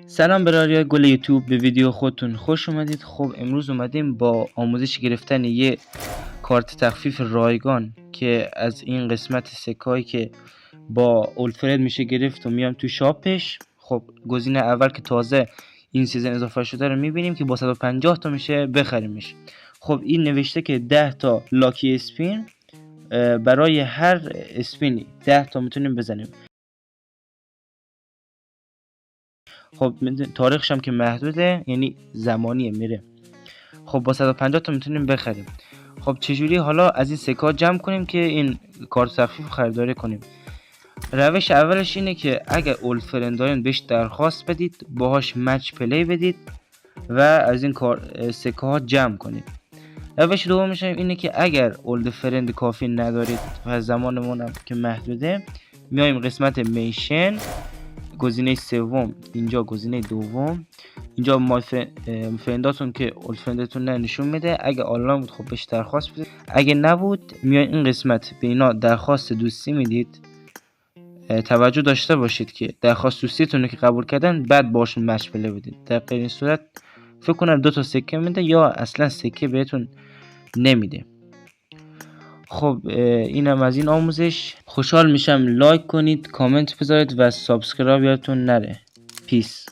سلام برای گل یوتیوب، به ویدیو خودتون خوش اومدید. خب امروز اومدیم با آموزش گرفتن یه کارت تخفیف رایگان که از این قسمت سکایی که با اولفرد میشه گرفت و میام تو شاپش. خب گزینه اول که تازه این سیزن اضافه شده رو میبینیم که با 150 تا میشه بخریمش. خب این نوشته که 10 تا لاکی اسپین، برای هر اسپینی 10 تا میتونیم بزنیم. خب تاریخش هم که محدوده، یعنی زمانیه میره. خب با 150 تا میتونیم بخریم. خب چجوری حالا از این سکات جمع کنیم که این کارت تخفیف خریداری کنیم؟ روش اولش اینه که اگر اولد فرند دارین بهش درخواست بدید، باهاش مچ پلی بدید و از این سکه ها جمع کنید. روش دومش اینه که اگر اولد فرند کافی ندارید و زمانمون هم که محدوده، میایم قسمت میشن، گزینه سوم، اینجا گزینه دوم، اینجا مای فرنداتون که اولد فرندتون نشون میده. اگه آنلاین بود خب بهش درخواست بدید، اگه نبود میاین این قسمت به اینا درخواست دوستی میدید. توجه داشته باشید که درخواست دوستیتون رو که قبول کردن بعد باشون مچ پلی بدید. در غیر این صورت فکر کنم 2 تا سکه میده یا اصلا سکه بهتون نمیده. خب اینم از این آموزش. خوشحال میشم لایک کنید، کامنت بذارید و سابسکرایب یادتون نره. پیس.